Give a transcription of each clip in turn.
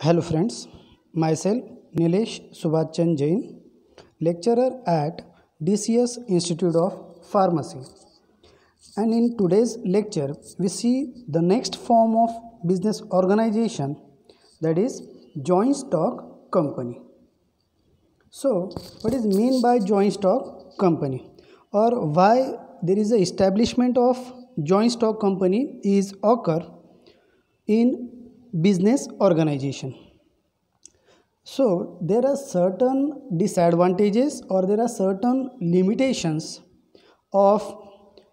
Hello friends, myself Nilesh Subhachan Jain, lecturer at DCS Institute of Pharmacy. And in today's lecture, we see the next form of business organization, that is joint stock company. So, what is mean by joint stock company, or why there is a establishment of joint stock company is occur in business organization. So there are certain disadvantages or there are certain limitations of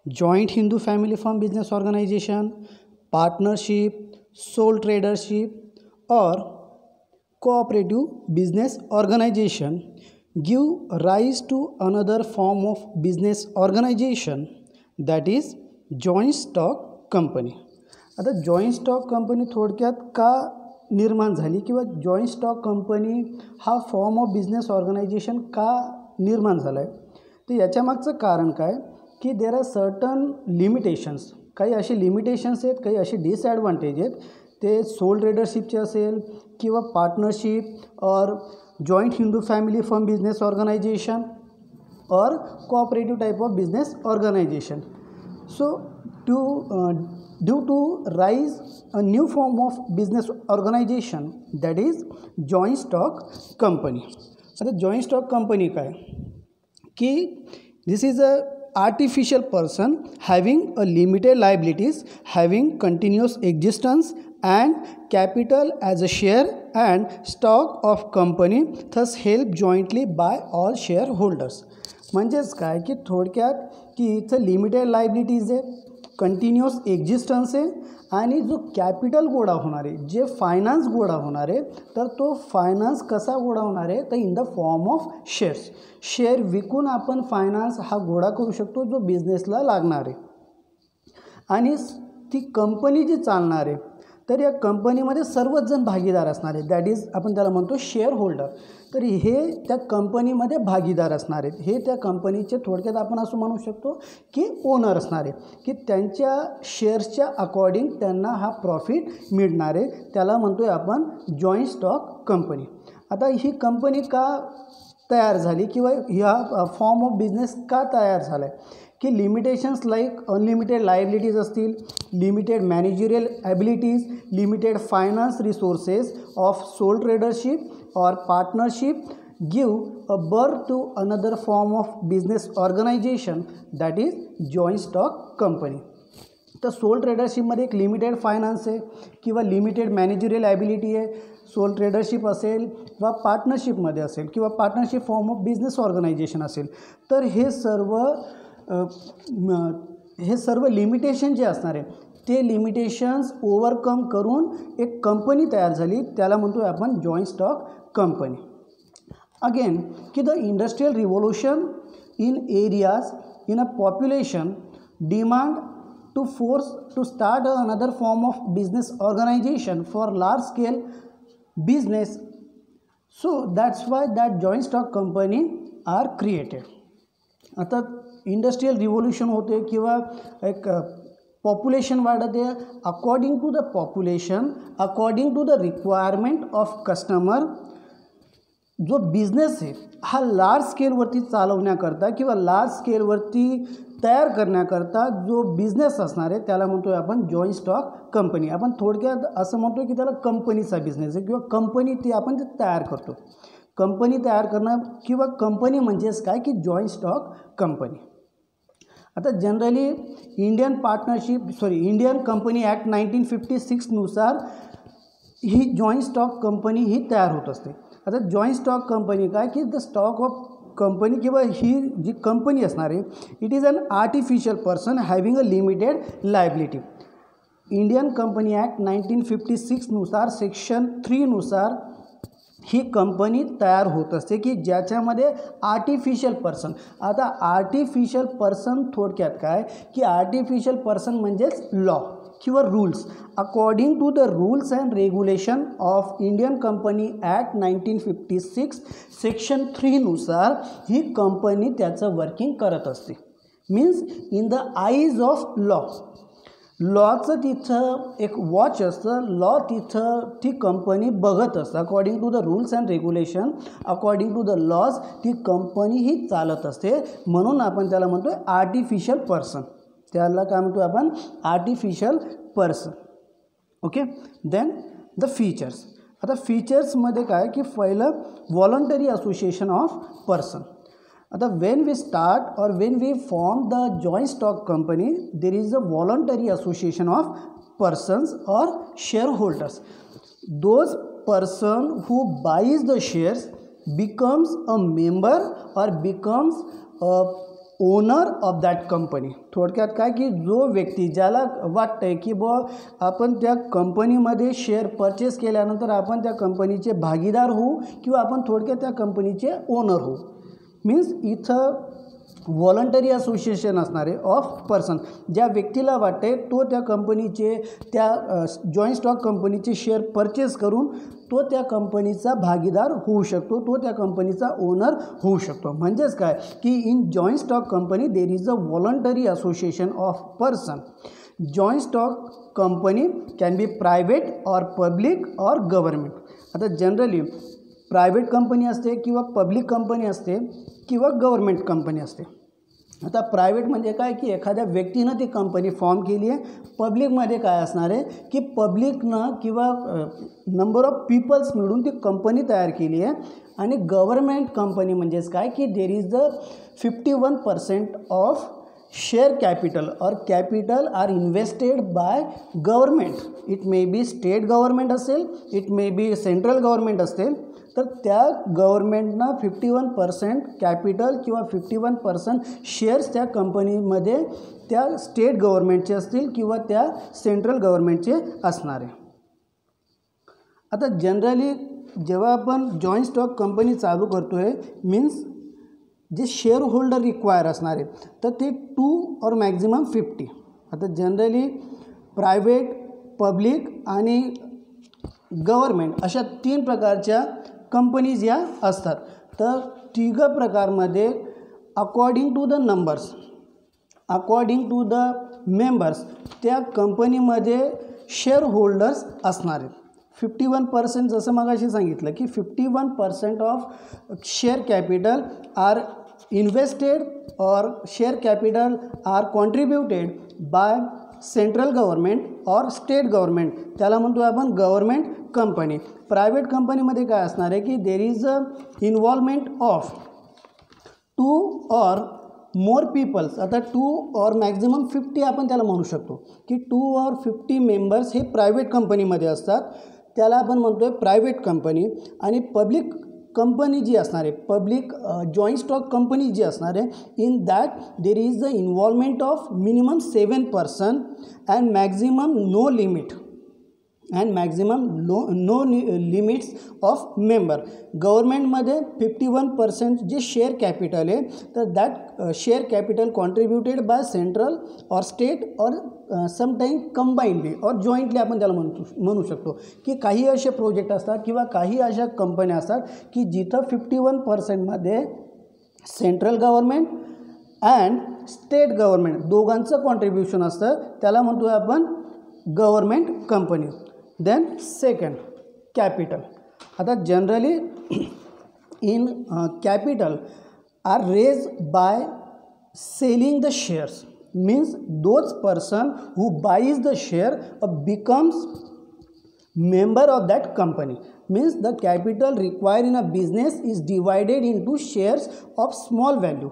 joint Hindu family firm business organization, partnership, sole tradership, or cooperative business organization give rise to another form of business organization, that is joint stock company. आता joint stock company थोडक्यात का निर्माण झाली किंवा joint stock company हा form of business organisation का निर्माण झाला आहे, तर याच्यामागचं कारण काय की देर आर सर्टन लिमिटेशन्स. काही असे लिमिटेशन्स आहेत, काही असे डिसॲडव्हान्टेज आहेत. ते सोल ट्रेडरशिपचे असेल किंवा पार्टनरशिप और joint Hindu family firm business organisation और cooperative type of business organization. So due to rise a new form of business organization, that is joint stock company. आता joint stock company काय की this is a artificial person having a limited liabilities, having continuous existence and capital as a share and stock of company, thus held jointly by all shareholders. म्हणजेच काय की थोडक्यात की इथं limited liabilities आहे, continuous existence आहे आणि जो कॅपिटल गोळा होणार आहे, जे फायनान्स गोळा होणार आहे, तर तो फायनान्स कसा गोळा होणार आहे, तर in the form of shares. Share विकून आपण फायनान्स हा गोळा करू शकतो जो बिझनेसला लागणार आहे. आणि ती कंपनी जी चालणार आहे तर या कंपनीमध्ये सर्वच जण भागीदार असणार आहेत, दॅट इज आपण त्याला म्हणतो शेअर होल्डर. तर हे त्या कंपनीमध्ये भागीदार असणार आहेत, हे त्या कंपनीचे थोडक्यात आपण असं म्हणू शकतो की ओनर असणार आहे, की त्यांच्या शेअर्सच्या अकॉर्डिंग त्यांना हा प्रॉफिट मिळणार आहे. त्याला म्हणतो आहे आपण जॉईंट स्टॉक कंपनी. आता ही कंपनी का तयार झाली किंवा ह्या फॉर्म ऑफ बिझनेस का तयार झाला आहे की लिमिटेशन्स लाईक अनलिमिटेड लायबिलिटीज असतील, limited managerial abilities, limited finance resources of sole tradership और partnership give a birth to another form of business organisation, that is joint stock company. तर sole ट्रेडरशिपमध्ये एक लिमिटेड फायनान्स आहे किंवा limited managerial ability आहे, sole tradership असेल वा पार्टनरशिपमध्ये असेल किंवा partnership form of business organization असेल. तर हे सर्व लिमिटेशन जे असणार आहे ते लिमिटेशन्स ओव्हरकम करून एक कंपनी तयार झाली, त्याला म्हणतो आहे आपण जॉईंट स्टॉक कंपनी. अगेन की the industrial revolution in areas in a population demand to force to start another form of business organisation for large scale business. So that's why that joint stock company are created. आता industrial revolution होते किंवा एक population वाढते, according to the population, according to the requirement of customer. जो business आहे हा large स्केलवरती चालवण्याकरता किंवा large स्केलवरती तयार करण्याकरता जो बिझनेस असणार आहे त्याला म्हणतो आहे आपण जॉईंट स्टॉक कंपनी. आपण थोडक्यात असं म्हणतो की त्याला कंपनीचा बिझनेस आहे किंवा कंपनी ती आपण ते तयार करतो. कंपनी तयार करणं किंवा कंपनी म्हणजेच काय की जॉईंट स्टॉक कंपनी. आता जनरली इंडियन कंपनी ॲक्ट 1956 नुसार ही जॉईंट स्टॉक कंपनी ही तयार होत असते. आता जॉईंट स्टॉक कंपनी काय की द स्टॉक ऑफ कंपनी किंवा ही जी कंपनी असणार आहे it is an artificial person having a limited liability. Indian company act 1956 नुसार सेक्शन 3 नुसार ही कंपनी तयार होत असते की ज्याच्यामध्ये आर्टिफिशियल पर्सन. आता आर्टिफिशियल पर्सन थोडक्यात काय की आर्टिफिशियल पर्सन म्हणजेच लॉ किंवा rules. According to the rules and regulation of Indian company act 1956 section 3 नुसार ही कंपनी त्याचं वर्किंग करत असते. Means in the eyes of law. लॉचं तिथं एक वॉच असतं, लॉ तिथं ती कंपनी बघत असतं. According to the rules and regulation, according to the laws ती कंपनी ही चालत असते. म्हणून आपण त्याला म्हणतो आहे आर्टिफिशियल पर्सन. त्याला काय म्हणतो आपण? Artificial person. Okay. Then the features. आता फीचर्समध्ये काय की पहिलं व्हॉलंटरी असोसिएशन ऑफ पर्सन. आता when we start or when we form the joint stock company there is a voluntary association of persons or shareholders. Those person who buys the shares becomes a member or becomes a owner of that company. थोडक्यात काय की जो व्यक्ती ज्याला वाटतं आहे की बुवा आपण त्या कंपनीमध्ये शेअर परचेस केल्यानंतर आपण त्या कंपनीचे भागीदार होऊ किंवा आपण थोडक्यात त्या कंपनीचे ओनर होऊ. मीन्स इथं व्हॉलंटरी असोसिएशन असणार आहे ऑफ पर्सन. ज्या व्यक्तीला वाटते तो त्या कंपनीचे त्या जॉईंट स्टॉक कंपनीचे शेअर परचेस करून तो त्या कंपनीचा भागीदार होऊ शकतो, तो त्या कंपनीचा ओनर होऊ शकतो. म्हणजेच काय की in joint stock company there is a voluntary association of person. Joint stock company can B private और पब्लिक और गव्हर्मेंट. आता जनरली प्रायव्हेट कंपनी असते किंवा पब्लिक कंपनी असते किंवा गव्हर्मेंट कंपनी असते. आता प्रायव्हेट म्हणजे काय की एखाद्या व्यक्तीनं ती कंपनी फॉर्म केली आहे. पब्लिकमध्ये काय असणार आहे की पब्लिकनं किंवा नंबर ऑफ पीपल्स मिळून ती कंपनी तयार केली आहे. आणि गव्हर्मेंट कंपनी म्हणजेच काय की there is the 51% of share capital और capital are invested by government. It may be state government असेल, it may be central government असेल. तर त्या गव्हर्मेंटनं 51% कॅपिटल किंवा 51% शेअर्स त्या कंपनीमध्ये त्या स्टेट गव्हर्मेंटचे असतील किंवा त्या सेंट्रल गव्हर्मेंटचे असणार आहे. आता जनरली जेव्हा आपण जॉईंट स्टॉक कंपनी चालू करतो आहे मीन्स जे शेअर होल्डर रिक्वायर असणार आहे तर ते 2 और मॅक्झिमम 50. आता जनरली प्रायव्हेट, पब्लिक आणि गव्हर्मेंट अशा 3 प्रकारच्या कंपनीज या असतात. तर तिघं प्रकारमध्ये according to the numbers, according to the members त्या कंपनीमध्ये शेअर होल्डर्स असणार आहेत. 51% जसं मगाशी सांगितलं की 51% of share capital are invested और share capital are contributed by central government और स्टेट गव्हर्मेंट. त्याला म्हणतो आपण गव्हर्मेंट कंपनी. प्रायव्हेट कंपनीमध्ये काय असणार आहे की there is a involvement of 2 और मोर पीपल्स. आता 2 और मॅक्झिमम 50 आपण त्याला म्हणू शकतो की 2 और 50 मेंबर्स हे प्रायव्हेट कंपनीमध्ये असतात. त्याला आपण म्हणतो आहे प्रायव्हेट कंपनी. आणि पब्लिक कंपनी जी असणार आहे, पब्लिक जॉईंट स्टॉक कंपनी जी असणार आहे in that there is the involvement of minimum 7% and maximum no limit and maximum no limits of member. गव्हर्मेंटमध्ये 51% जे शेअर कॅपिटल आहे तर that share capital contributed by central or state or sometime combinedly or jointly आपण त्याला म्हणू शकतो की काही असे प्रोजेक्ट असतात किंवा काही अशा कंपन्या असतात की जिथं 51%मध्ये central government and state government दोघांचं कॉन्ट्रीब्युशन असतं. त्याला म्हणतो आपण government company. Then second capital. आता generally in capital are raise by selling the shares. Means those person who buys the share becomes member of that company. Means the capital required in a business is divided into shares of small value.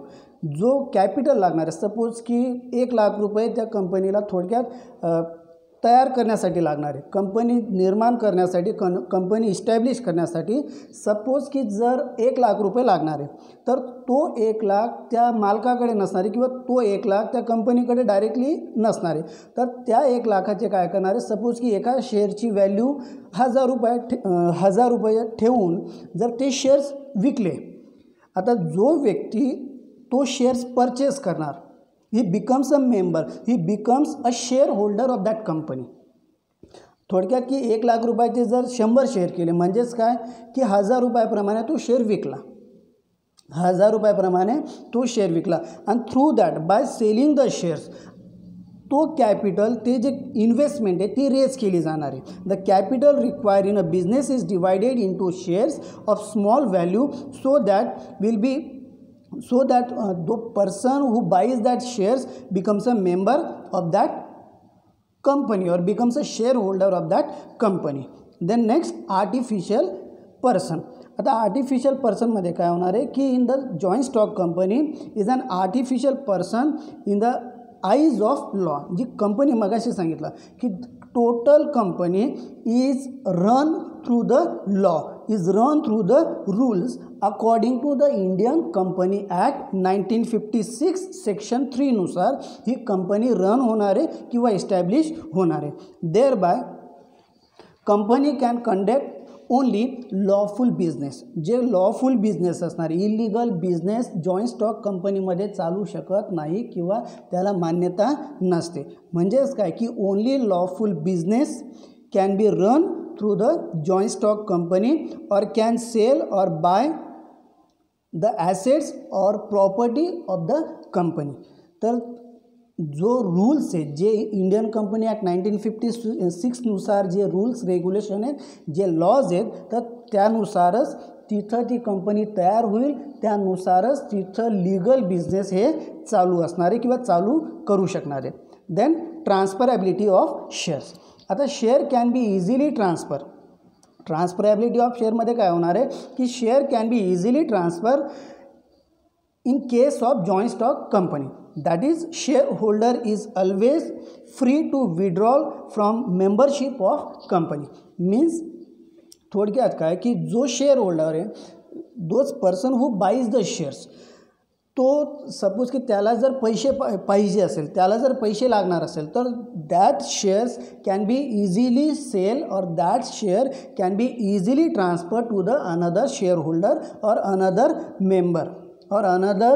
जो capital लागणार आहे suppose की 1 लाख रुपये त्या कंपनीला थोडक्यात तयार करण्यासाठी लागणार आहे, कंपनी निर्माण करण्यासाठी, कंपनी इस्टॅब्लिश करण्यासाठी सपोज की जर 1 लाख रुपये लागणार आहे तर तो 1 लाख त्या मालकाकडे नसणार आहे किंवा तो 1 लाख त्या कंपनीकडे डायरेक्टली नसणार आहे. तर त्या 1 लाखाचे काय करणार आहे, सपोज की एका शेअरची व्हॅल्यू 1000 रुपये ठेवून जर ते शेअर्स विकले, आता जो व्यक्ती तो शेअर्स परचेस करणार he becomes a member, he becomes a shareholder of that company. थोडक्यात की 1 लाख रुपयाचे जर 100 शेअर केले म्हणजेच काय की 1000 रुपयाप्रमाणे तो शेअर विकला, 1000 रुपयाप्रमाणे तो शेअर विकला. आणि through that by selling the shares तो कॅपिटल ते जे इन्व्हेस्टमेंट आहे ती रेज केली जाणार आहे. The capital require in a business is divided into shares of small value so that the person who buys that shares becomes a member of that company or becomes a shareholder of that company. Then next, artificial person. आता artificial पर्सनमध्ये काय होणार आहे की in the joint stock company is an artificial person in the eyes of law. जी company मगाशी सांगितलं की total company is run through the law, is run through the rules according to the Indian company act 1956 section 3 नुसार ही company run होणार आहे किंवा establish होणार आहे. Thereby company can conduct only lawful business. जे लॉफुल बिझनेस असणार, illegal business joint stock कंपनीमध्ये चालू शकत नाही किंवा त्याला मान्यता नसते. म्हणजेच काय की only lawful business can be run through the joint stock company और कॅन सेल और बाय द ॲसेट्स और प्रॉपर्टी ऑफ द कंपनी. तर जो रूल्स आहेत, जे इंडियन कंपनी ॲक्ट 1956 नुसार जे रूल्स रेग्युलेशन आहेत, जे लॉज आहेत, तर त्यानुसारच तिथं ती कंपनी तयार होईल, त्यानुसारच तिथं लिगल बिझनेस हे चालू असणार आहे किंवा चालू करू शकणार आहे. Then transferability of shares. आता share can be easily transferability of शेअरमध्ये काय होणार आहे की share can be easily transfer in case of joint stock company. That is, shareholder is always free to withdraw from membership of company. Means थोडक्यात काय की जो शेअर होल्डर आहे, those person who buys the shares, तो suppose की त्याला जर पैसे पाहिजे असेल, त्याला जर पैसे लागणार असेल, तर that shares can be easily sell और that share can be easily transfer to the another share holder और another member or another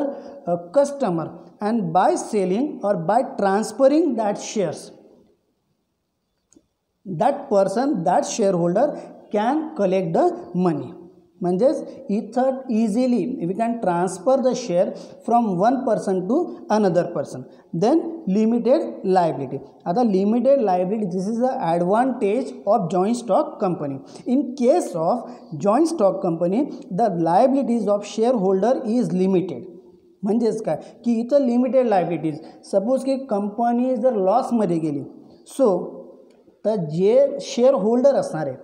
customer, and by selling or by transferring that shares, that person, that shareholder can collect the money. म्हणजेच इथं easily we can transfer the share from one person to another person. Then limited liability. आता limited liability, this is the advantage of joint stock company. In case of joint stock company the liabilities of share holder is limited. म्हणजेच काय की इथं limited liabilities, suppose की company जर लॉसमध्ये गेली, so तर जे शेअर होल्डर असणार आहे,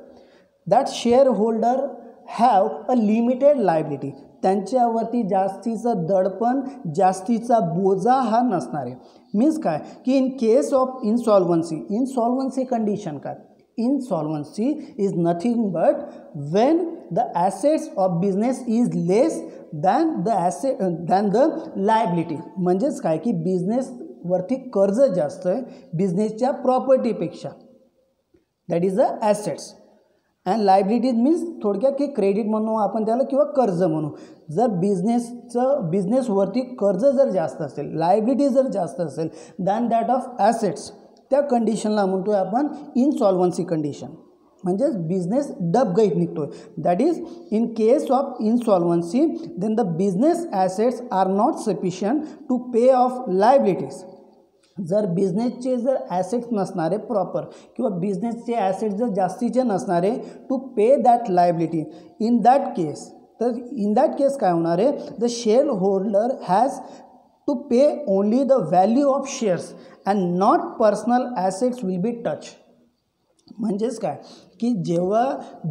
that share holder have a limited liability. त्यांच्यावरती जास्तीचं दडपण, जास्तीचा बोजा हा नसणार आहे. मीन्स काय की in case of insolvency condition काय, insolvency is nothing but when the assets of business is less than the liability. म्हणजेच काय की बिझनेसवरती कर्ज जास्त आहे बिझनेसच्या प्रॉपर्टीपेक्षा, that is the assets. And liabilities means थोडक्यात की क्रेडिट म्हणू आपण त्याला किंवा कर्ज म्हणू. जर बिझनेसवरती कर्ज जर जास्त असेल, लायबिलिटी जर जास्त असेल दॅन दॅट ऑफ ॲसेट्स, त्या कंडिशनला म्हणतो आहे आपण इनसॉल्वन्सी कंडिशन. म्हणजेच बिझनेस डबघाईत निघतो आहे. That is in case of insolvency then the business assets are not sufficient to pay off liabilities. जर बिझनेसचे जर ॲसेट्स नसणारे प्रॉपर किंवा बिझनेसचे ॲसेट्स जर जास्तीचे नसणारे to pay that liability, in that case काय होणार आहे, the share holder has to pay only the value of shares and not personal assets will be touch. म्हणजेच काय की जेव्हा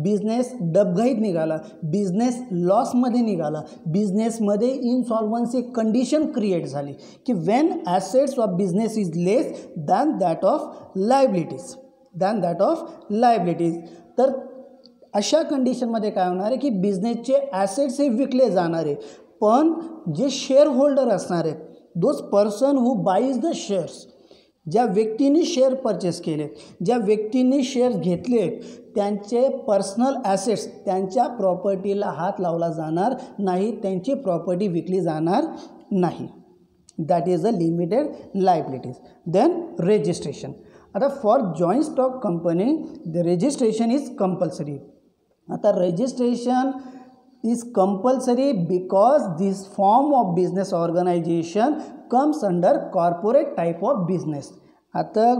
बिझनेस डबघाईत निघाला, बिझनेस लॉसमध्ये निघाला, बिझनेसमध्ये इनसॉल्वन्सी कंडिशन क्रिएट झाली की Wien assets of business is less than that of liabilities, तर अशा कंडिशनमध्ये काय होणार आहे की बिझनेसचे ॲसेट्स हे विकले जाणार आहे, पण जे शेअर होल्डर असणार आहेत, those person who buys the shares, ज्या व्यक्तींनी शेअर परचेस केले, ज्या व्यक्तींनी शेअर्स घेतले, त्यांचे पर्सनल ॲसेट्स, त्यांच्या प्रॉपर्टीला हात लावला जाणार नाही, त्यांची प्रॉपर्टी विकली जाणार नाही. That is a limited liabilities. Then registration. आता for joint stock company the registration is compulsory. आता registration is compulsory because this form of business organization comes under corporate type of business. आता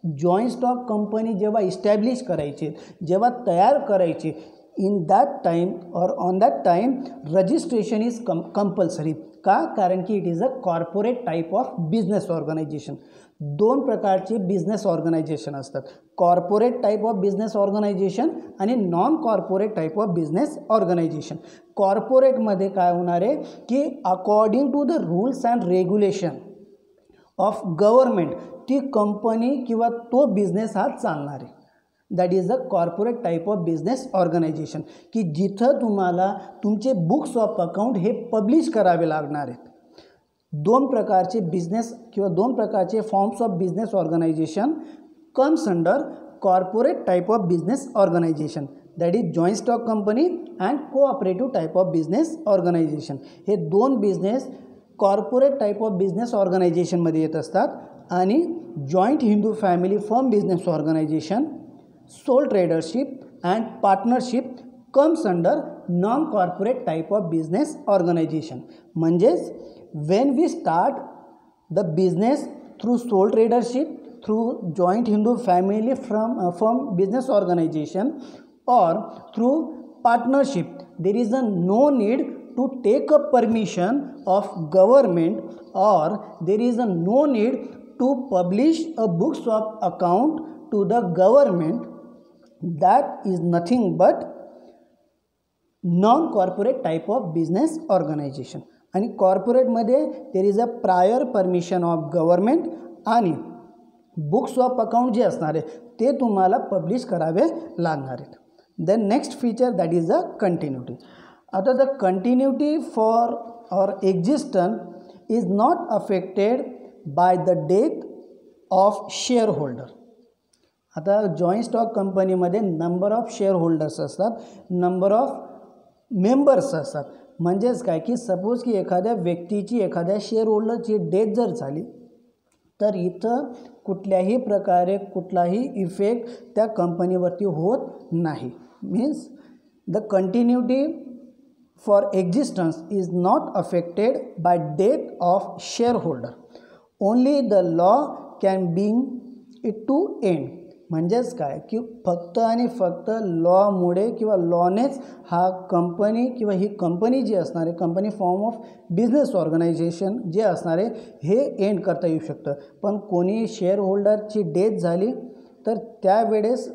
joint stock company जेव्हा establish करायची, जेव्हा तयार करायची, in that time or on that time registration is compulsory. का? कारण की it is a corporate type of business organisation. दोन प्रकारचे बिझनेस ऑर्गनायझेशन असतात, corporate type of business organisation आणि non corporate type of business organisation. कॉर्पोरेटमध्ये काय होणार आहे की according to the rules and regulation of government ती कंपनी किंवा तो बिझनेस हा चालणार आहे. That is a corporate type of business organisation, की जिथं तुम्हाला तुमचे बुक्स ऑफ अकाउंट हे पब्लिश करावे लागणार आहेत. दोन प्रकारचे बिझनेस किंवा दोन प्रकारचे forms of business organisation comes under corporate type of business organisation, that is joint stock company and cooperative type of business organisation. हे दोन business corporate type of business ऑर्गनायझेशनमध्ये येत असतात. आणि joint Hindu family firm business organisation, sole tradership and partnership comes under non corporate type of business organisation. म्हणजेच when we start the business through sole tradership, through joint Hindu family firm business organization, or through partnership, there is a no need to take a permission of government, or there is a no need to publish a books of account to the government. That is nothing but non corporate type of business organization. आणि कॉर्पोरेटमध्ये there is a prior permission of government आणि books of account जे असणार आहे ते तुम्हाला publish करावे लागणार आहेत. Then next feature that is a continuity. आता the continuity for or existence is not affected by the death of share holder. आता जॉईंट स्टॉक कंपनीमध्ये नंबर ऑफ शेअर होल्डर्स असतात, नंबर ऑफ मेंबर्स असतात. म्हणजेच काय की सपोज की एखाद्या व्यक्तीची, एखाद्या शेअर होल्डरची डेथ जर झाली तर इथं कुठल्याही प्रकारे कुठलाही इफेक्ट त्या कंपनीवरती होत नाही. Means the continuity for existence is not affected by death of share holder. Only the law can bring it to end. म्हणजेच काय की फक्त आणि फक्त लॉमुळे किंवा लॉनेच हा कंपनी किंवा ही कंपनी जी असणार आहे, company form of business organisation जे असणार आहे हे एंड करता येऊ शकतं. पण कोणी शेअर होल्डरची डेथ झाली तर त्यावेळेस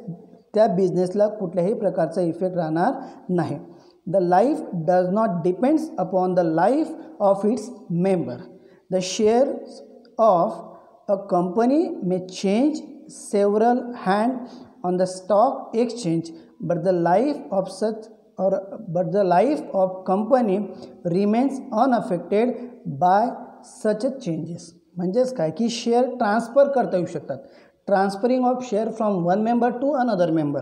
त्या बिझनेसला कुठल्याही प्रकारचा इफेक्ट राहणार नाही. The life does not depends upon the life of its member. The shares of a company may change several hand on the stock exchange, but the life of company remains unaffected by such changes. म्हणजेच काय की share transfer करता येऊ शकतात, transferring of share from one member to another member.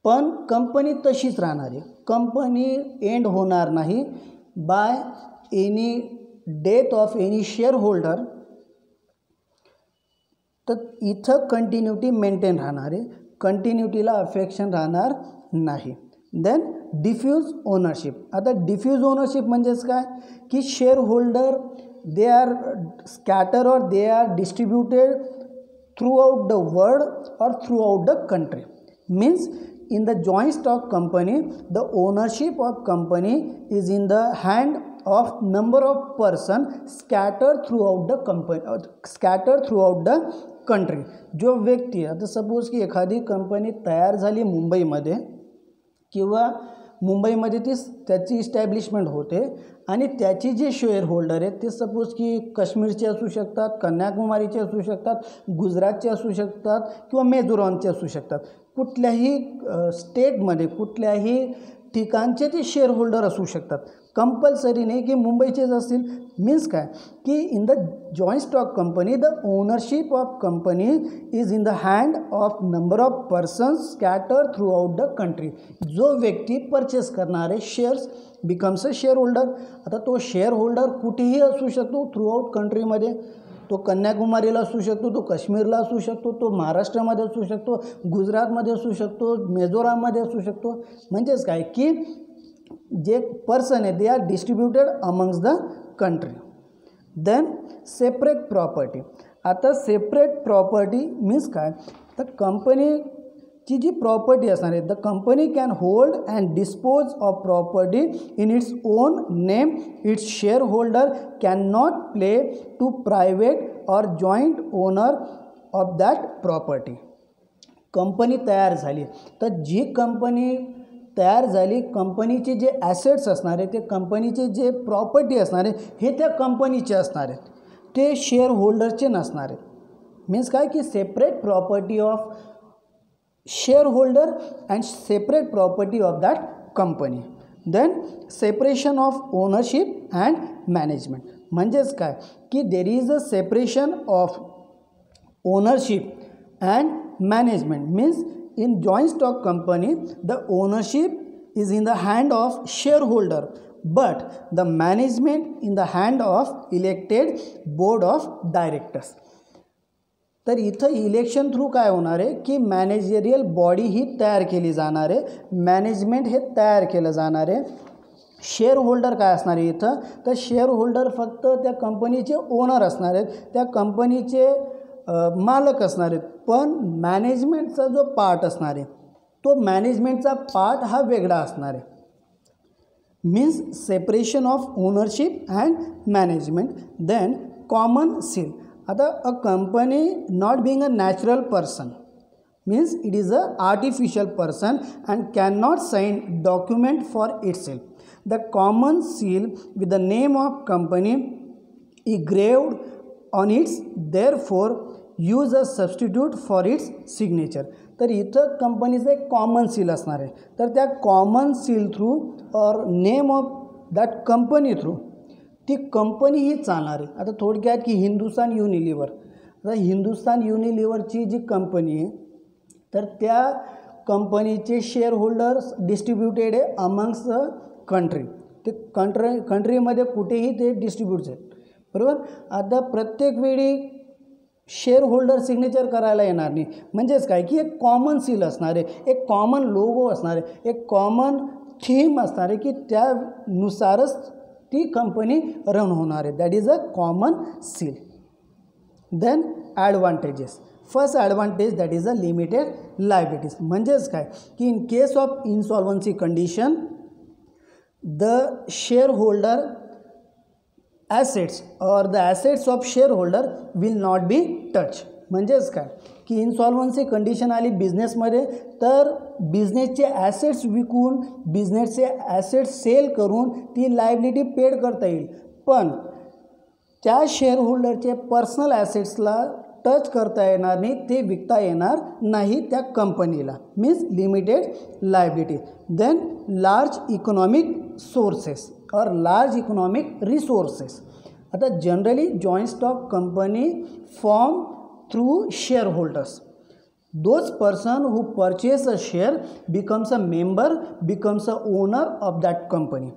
पण company तशीच राहणार आहे, कंपनी एंड होणार नाही by any death of any shareholder. तर इथं कंटिन्युटी मेंटेन राहणार आहे, कंटिन्युटीला अफेक्शन राहणार नाही. Then diffuse ownership. आता डिफ्यूज ओनरशिप म्हणजेच काय की shareholder they are scatter or they are distributed throughout the world or throughout the country. Means in the joint stock company the ownership of company is in the hand of number of person scattered throughout the company, scattered throughout the country. जो व्यक्ती, आता suppose की एखादी company तयार झाली मुंबईमध्ये किंवा मुंबईमध्ये त्याची इस्टॅब्लिशमेंट होते आणि त्याची जे शेअर होल्डर आहेत ते सपोज की काश्मीरचे असू शकतात, कन्याकुमारीचे असू शकतात, गुजरातचे असू शकतात किंवा मिझोरामचे असू शकतात. कुठल्याही स्टेटमध्ये कुठल्याही ठिकाणचे ते शेअर होल्डर असू शकतात. कंपल्सरी नाही की मुंबईचेच असतील. मीन्स काय की in the joint stock company the ownership of company is in the hand of number of persons scatter through out the country. जो व्यक्ती परचेस करणारे shares becomes a share holder. आता तो शेअर होल्डर कुठेही असू शकतो थ्रू आउट कंट्रीमध्ये. तो कन्याकुमारीला असू शकतो, तो काश्मीरला असू शकतो, तो महाराष्ट्रामध्ये असू शकतो, गुजरातमध्ये असू शकतो, मिझोराममध्ये असू शकतो. म्हणजेच काय की जे पर्सन आहे they are distributed amongst the country. Then separate property. आता सेपरेट प्रॉपर्टी मीन्स काय, तर कंपनीची जी प्रॉपर्टी असणार आहे, the company can hold and dispose of property in its own name. Its shareholder can not play to private or joint owner of that property. Company तयार झाली तर जी company तयार झाली, कंपनीचे जे ॲसेट्स असणार आहे, ते कंपनीचे जे प्रॉपर्टी असणार आहे हे त्या कंपनीचे असणार आहेत, ते शेअर होल्डरचे नसणार आहेत. मीन्स काय की separate property of share holder and separate property of that company. Then separation of ownership and management. म्हणजेच काय की there is a separation of ownership and management. Means in joint stock company the ownership is in the hand of shareholder, but the management in the hand of elected board of directors. तर इथं election through काय होणार आहे की managerial body ही तयार केली जाणार आहे, मॅनेजमेंट हे तयार केलं जाणार आहे. शेअर होल्डर काय असणार आहे इथं, तर शेअर होल्डर फक्त त्या कंपनीचे ओनर असणार आहेत, त्या कंपनीचे मालक असणार आहेत. पण मॅनेजमेंटचा जो पार्ट असणार आहे तो मॅनेजमेंटचा पार्ट हा वेगळा असणार आहे. Means separation of ownership and management. Then common seal. आता a company not being a natural person means it is a artificial person and cannot sign document for itself. The common seal with the name of company engraved on its therefore use a substitute for its signature. तर इथं कंपनीचं एक common seal असणार आहे, तर त्या common seal through और name of that company through ती कंपनी ही चालणार आहे. आता थोडक्यात की हिंदुस्तान युनिलिव्हर, आता हिंदुस्तान युनिलिव्हरची जी कंपनी आहे तर त्या कंपनीचे शेअर होल्डर्स डिस्ट्रीब्युटेड आहे अमंग्स द कंट्री. ते कंट्रीमध्ये कुठेही ते डिस्ट्रीब्यूट्स आहेत, बरोबर. आता प्रत्येक वेळी शेअर होल्डर सिग्नेचर करायला येणार नाही. म्हणजेच काय की एक कॉमन सील असणार आहे, एक कॉमन लोगो असणार आहे, एक कॉमन थीम असणार आहे की त्यानुसारच ती कंपनी रन होणार आहे. That is a common seal. Then advantages. First advantage that is a limited liabilities. म्हणजेच काय की in case of insolvency condition the share holder assets or the assets of share holder will not be touch. म्हणजेच काय की इन्सॉल्वन्सी condition आली बिझनेसमध्ये तर बिझनेसचे assets विकून बिझनेसचे ॲसेट्स सेल करून ती लायबिलिटी पेड करता येईल, पण त्या शेअर होल्डरचे पर्सनल ॲसेट्सला टच करता येणार नाही, ते विकता येणार नाही त्या कंपनीला. Means limited liability. Then large economic sources or large economic resources. आता generally joint stock company form through shareholders. Those person who purchase a share becomes a member, becomes a owner of that company.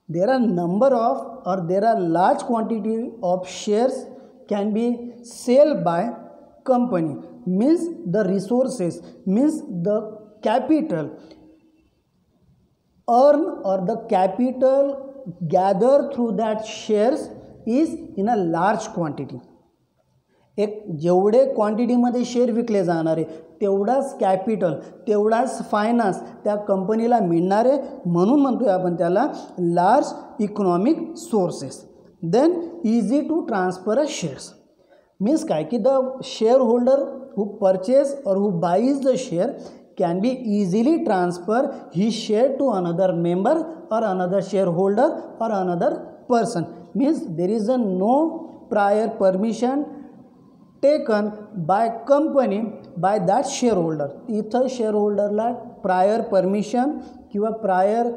There are number of or there are large quantity of shares can be sold by company. Means the resources, means the capital earn or the capital gathered through that shares is in a large quantity. एक जेवढे क्वांटिटीमध्ये share विकले जाणारे तेवढाच capital, तेवढाच finance त्या कंपनीला मिळणार आहे, म्हणून म्हणतो आहे आपण त्याला large economic sources. Then easy to transfer a shares. Means काय की the shareholder who purchase or who buys the share can be easily transfer his share to another member or another shareholder or another person. Means there is a no prior permission taken by company by that shareholder. इथं shareholderला prior permission किंवा prior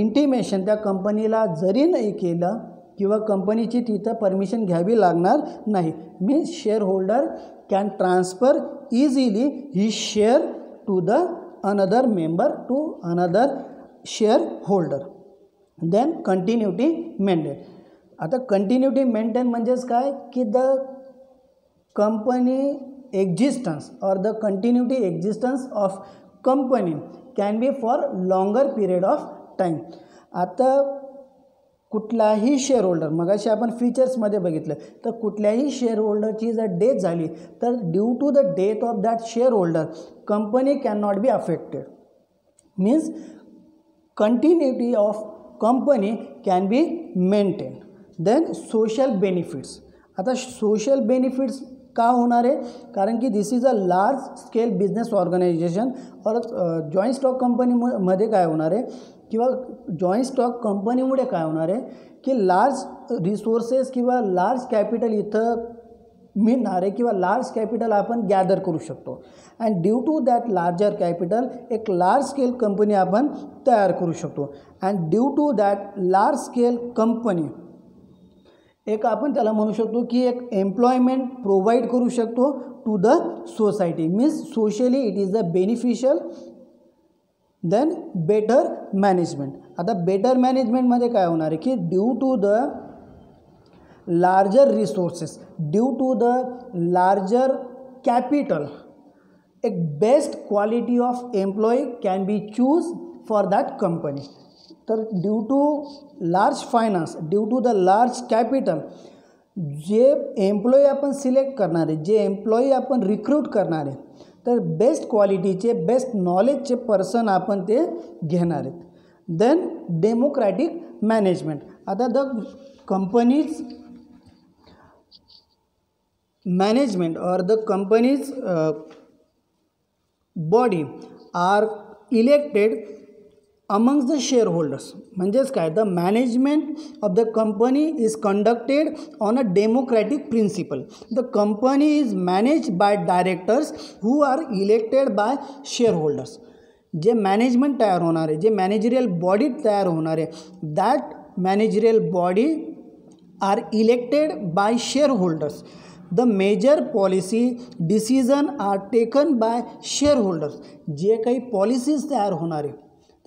intimation त्या कंपनीला जरी नाही केलं किंवा कंपनीची तिथं परमिशन घ्यावी लागणार नाही. Means shareholder can transfer easily he share to the another member, to another share holder. Then continuity maintain. आता कंटिन्युटी मेंटेन म्हणजेच काय की the company existence or the continuity existence of company can be for longer period of time. आता कुठलाही share holder, मगाशी आपण फीचर्समध्ये बघितलं, तर कुठल्याही शेअर होल्डरची जर डेथ झाली तर due to the death of that shareholder company can not be affected. Means continuity of company can be maintain. Then social benefits. आता सोशल बेनिफिट्स का होणार आहे, कारण की this is a large scale business organisation. और joint stock कंपनीमध्ये काय होणार आहे किंवा जॉईंट स्टॉक कंपनीमुळे काय होणार आहे की लार्ज रिसोर्सेस किंवा लार्ज कॅपिटल इथं मिळणार आहे किंवा लार्ज कॅपिटल आपण गॅदर करू शकतो. And due to that larger capital एक लार्ज स्केल कंपनी आपण तयार करू शकतो. And due to that large scale company एक आपण त्याला म्हणू शकतो की एक एम्प्लॉयमेंट प्रोव्हाइड करू शकतो to the society. Means socially it is the beneficial. Then better management. आता बेटर मॅनेजमेंटमध्ये काय होणार आहे की due to the larger resources, due to the larger capital, एक best quality of employee can be choose for that company. तर due to large finance, due to the large capital, जे employee आपण select करणार आहे, जे employee आपण recruit करणार आहे, तर बेस्ट क्वालिटीचे बेस्ट नॉलेजचे पर्सन आपण ते घेणार आहेत. Then democratic management. आता the companies management or the company's body are elected amongst the shareholders. म्हणजेच काय, the management of the company is conducted on a democratic principle. The company is managed by directors who are elected by shareholders. जे management तयार होणार आहे, जे managerial body तयार होणार आहे, that managerial body are elected by shareholders. The major policy decision are taken by shareholders. जे काही पॉलिसीज तयार होणार आहे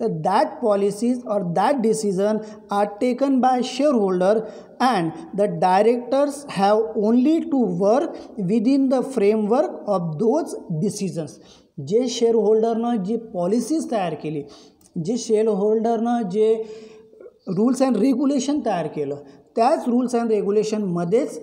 तर that policies or that decision are taken by shareholder and the directors have only to work within the framework of those decisions. जे शेअरहोल्डरनं जी policies तयार केली, जे शेअरहोल्डरनं जे रूल्स अँड रेग्युलेशन तयार केलं, त्याच रूल्स अँड रेग्युलेशनमध्येच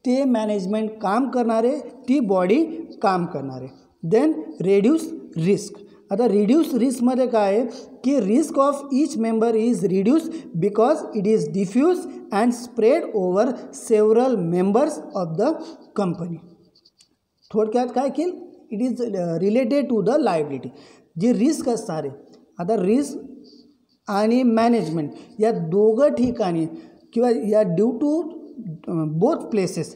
ते मॅनेजमेंट काम करणारे, ती बॉडी काम करणारे. Then reduce risk. आता रिड्यूस रिस्कमध्ये काय आहे की risk of each member is reduce because it is diffuse and spread over several members of the company. थोडक्यात काय की it is related to the liability. जी रिस्क असणार आहे, आता रिस्क आणि मॅनेजमेंट या दोघं ठिकाणी किंवा या due to both places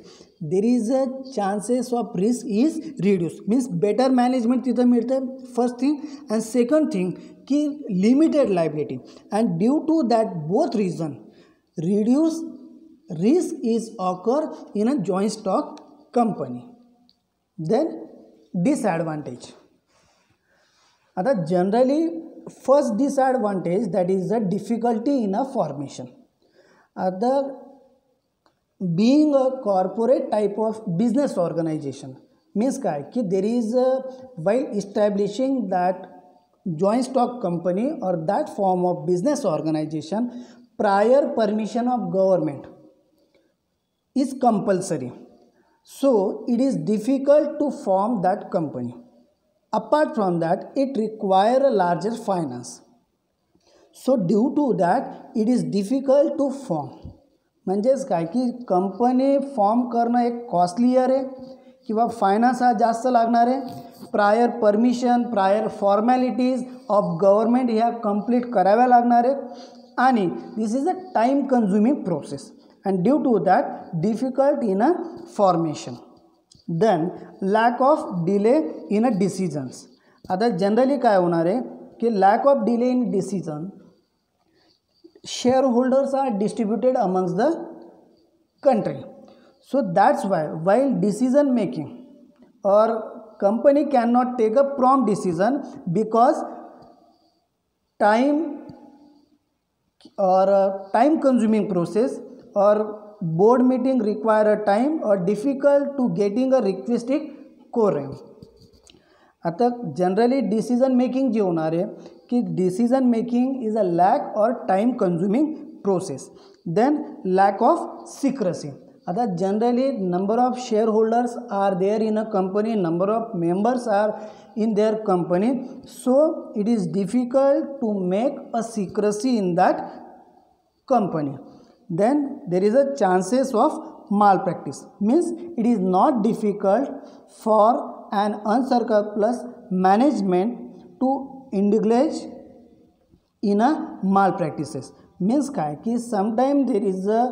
there is a chances of risk is reduced. means better management तिथं मिळतं first thing, and second thing की limited liability, and due to that both reason reduce risk is occur in a joint stock company. Then disadvantage. आता generally first disadvantage, that is the difficulty in a formation. Other being a corporate type of business organization means काय की there is a, while establishing that joint stock company or that form of business organization, prior permission of government is compulsory. So it is difficult to form that company. Apart from that, it require a larger finance. So due to that, it is difficult to form. म्हणजेच काय की company form करणं एक costlier आहे किंवा finance हा जास्त लागणार आहे. Prior permission, prior formalities of government ह्या कंप्लीट कराव्या लागणार आहेत आणि this is a time consuming process and due to that difficult in a formation. Then lack of delay in a decisions. आता जनरली काय होणार आहे की lack of delay in decision, shareholders are distributed amongst the country. So that's why while decision making or company cannot take a prompt decision because time or time consuming process or board meeting require a time or difficult to getting a requisite quorum. आता generally decision making जे होणार आहे की decision making is a lack or time consuming process. Then lack of secrecy. Generally number of shareholders are there in a company, number of members are in their company, so it is difficult to make a secrecy in that company. Then there is a chances of malpractice, means it is not difficult for an unscrupulous management to indulge in a malpractices. Means काय की sometimes there is a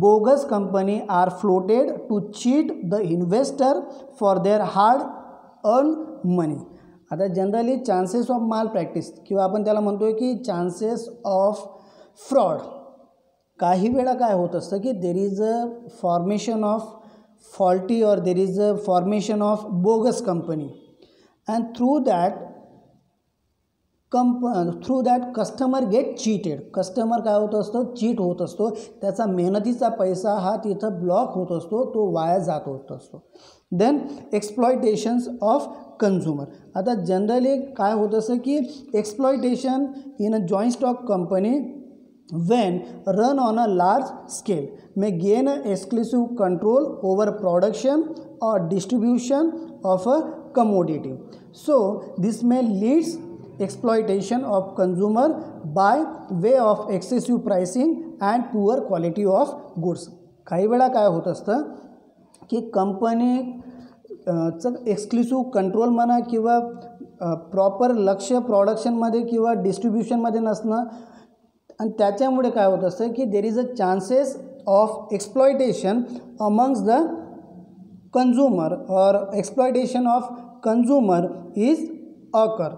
bogus company are floated to cheat the investor for their hard earned money. आता generally chances of माल practice किंवा आपण त्याला म्हणतोय की chances of fraud, काही वेळा काय होत असतं की there is a formation of faulty or there is a formation of bogus company and through that customer get cheated. Customer काय होत असतो, चीट होत असतो, त्याचा मेहनतीचा पैसा हा तिथं ब्लॉक होत असतो, तो वाया जात होत असतो. Then exploitations of consumer. आता जनरली काय होत असतं की exploitation in a joint stock company when run on a large scale may gain an exclusive control over production or distribution of a commodity. So this may leads exploitation of consumer by way of excessive pricing and poor quality of goods. काही वेळा काय होत असतं की company exclusive control म्हणा किंवा proper लक्ष प्रोडक्शनमध्ये किंवा डिस्ट्रीब्युशनमध्ये नसणं, आणि त्याच्यामुळे काय होत असतं की there is a chances of exploitation amongst the consumer or exploitation of consumer is occur.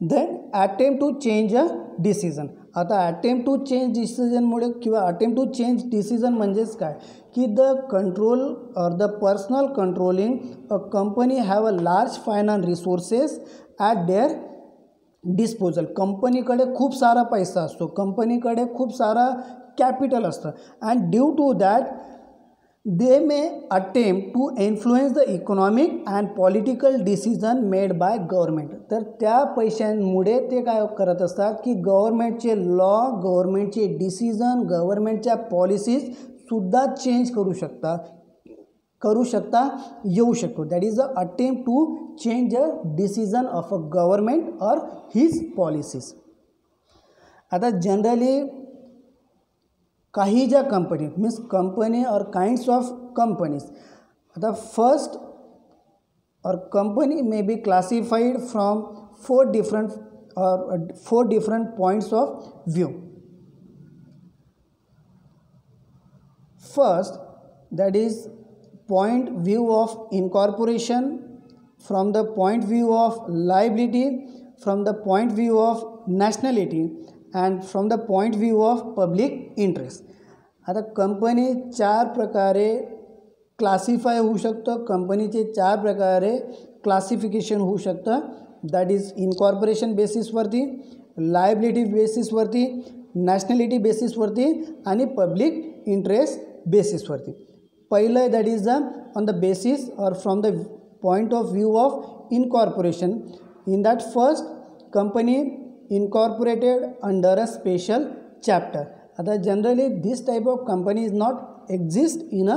Then attempt to change a decision. आता अटेम्प्ट टू चेंज डिसिजनमुळे किंवा अटेम्प्ट टू चेंज डिसिजन म्हणजेच काय की the control or the personal controlling a company have a large finance resources at their disposal. कंपनीकडे खूप सारा पैसा असतो, कंपनीकडे खूप सारा कॅपिटल असतं, and due to that they may attempt to influence the economic and political decision made by government. तर त्या पैशांमुळे ते काय करत असतात की गव्हर्मेंटचे लॉ, गव्हर्मेंटचे डिसिजन, गव्हर्मेंटच्या पॉलिसीजसुद्धा चेंज करू शकता येऊ शकतो. That is a attempt to change a decision of a government or his policies. आता जनरली काही ज्या company means company or kinds of companies. आता first or company may be classified from four different points of view. First, that is point view of incorporation, from the point view of liability, from the point view of nationality, and from the point view of public interest. आता company चार प्रकारे classify होऊ शकतं, कंपनीचे चार प्रकारे classification होऊ शकतं. दॅट इज इनकॉर्पोरेशन बेसिसवरती, लायबिलिटी बेसिसवरती, नॅशनॅलिटी बेसिसवरती आणि पब्लिक इंटरेस्ट बेसिसवरती. पहिलं that is on the basis or from the point of view of incorporation. In that first, company incorporated under a special chapter. आता generally this type of company is not exist in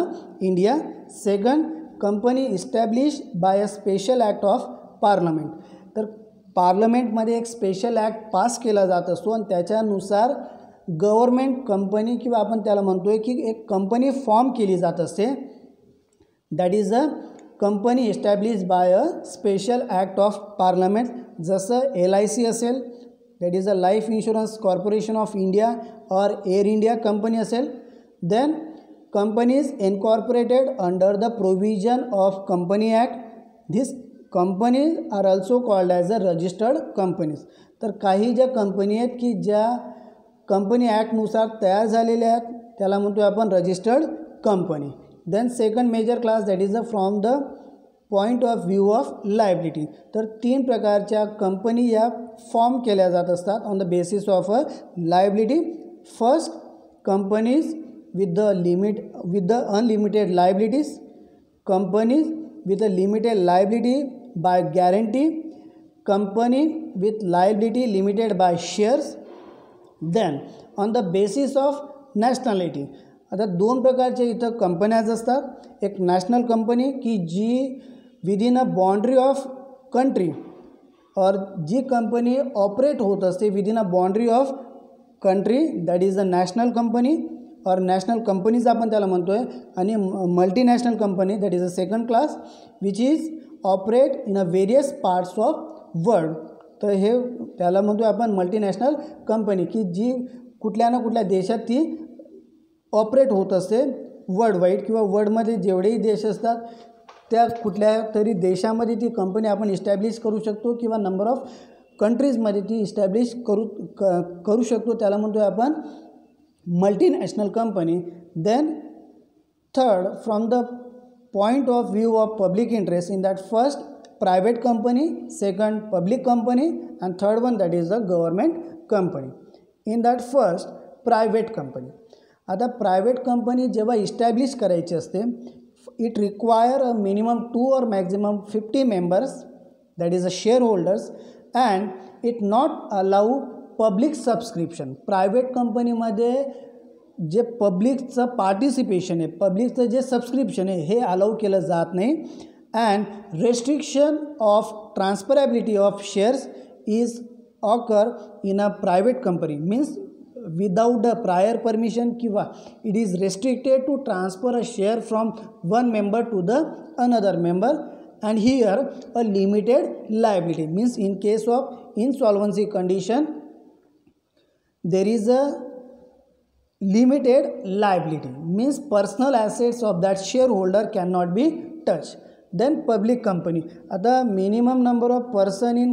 India. Second, company establish by a special act of parliament. तर पार्लमेंटमध्ये एक special act pass केला जात असतो आणि त्याच्यानुसार government company किंवा आपण त्याला म्हणतो आहे की एक कंपनी फॉर्म केली जात असते. That is a company establish by a special act of parliament. जसं LIC असेल, that is a life insurance corporation of India or Air India company असेल. Then companies incorporated under the provision of company act. This companies are also called as a registered companies. तर काही ज्या company आहेत की ज्या company ॲक्टनुसार तयार झालेल्या आहेत त्याला म्हणतो आपण registered company. Then second major class that is a from the point of view of liability. तर तीन प्रकारच्या कंपनी या फॉर्म केल्या जात असतात on the basis of a liability. First, companies with the unlimited liabilities, companies with a limited liability by guarantee, company with liability limited by shares. Then on the basis of nationality. आता दोन प्रकारचे इथं कंपन्याज असतात. एक national company की जी within a boundary of country, or जी company operate होत असते within a boundary of country, that is a national company, or national companies आपण त्याला म्हणतो आहे. आणि multinational company that is a second class which is operate in a various parts of world. तर हे त्याला म्हणतो आपण मल्टीनॅशनल कंपनी की जी कुठल्या ना कुठल्या देशात ती ऑपरेट होत असते वर्ल्ड वाईड, किंवा वर्ल्डमध्ये जेवढेही देश असतात त्या कुठल्या तरी देशामध्ये ती कंपनी आपण इस्टॅब्लिश करू शकतो, किंवा नंबर ऑफ कंट्रीजमध्ये ती इस्टॅब्लिश करू शकतो. त्याला म्हणतो आहे आपण multinational company. Then third, from the point of view of public interest, in that first private company, second public company, and third one that is a government company. In that first private company. आता private company जेव्हा establish करायची असते, it require a minimum 2 or maximum 50 members, that is a shareholders, and it not allow public subscription. Private कंपनीमध्ये जे पब्लिकचं participation आहे, पब्लिकचं जे subscription आहे हे अलाउ केलं जात नाही. And restriction of transferability of shares is occur in a private company, means without a prior permission, kiwa it is restricted to transfer a share from one member to the another member. And here a limited liability, means in case of insolvency condition there is a limited liability, means personal assets of that shareholder cannot be touched. Then public company. At the minimum number of person in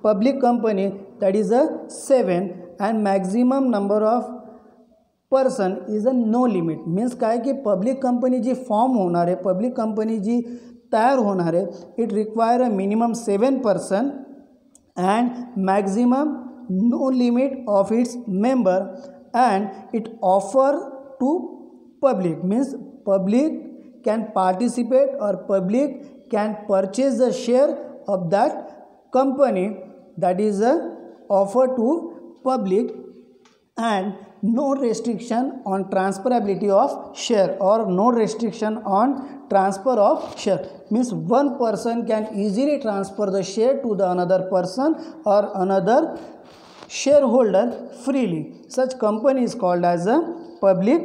public company, that is a 7, and maximum number of person is a no limit. Means काय की public company जी form होणार आहे, public company जी तयार होणार आहे, it require a minimum 7 person and maximum no limit of its member, and it offer to public, means public can participate or public can purchase the share of that company, that is a offer to public. And no restriction on transferability of share, or no restriction on transfer of share, means one person can easily transfer the share to the another person or another shareholder freely. Such company is called as a public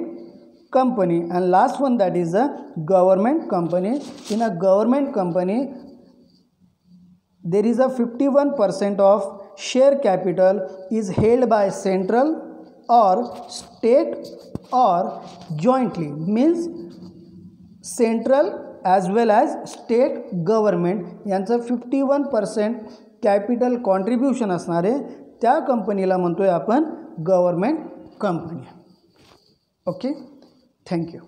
company. And last one, that is a government company. In a government company there is a 51% of share capital is held by central or state or jointly, means central as well as state government यांचं 51% capital contribution असणार आहे, त्या कंपनीला म्हणतोय आपण government company. Okay, thank you.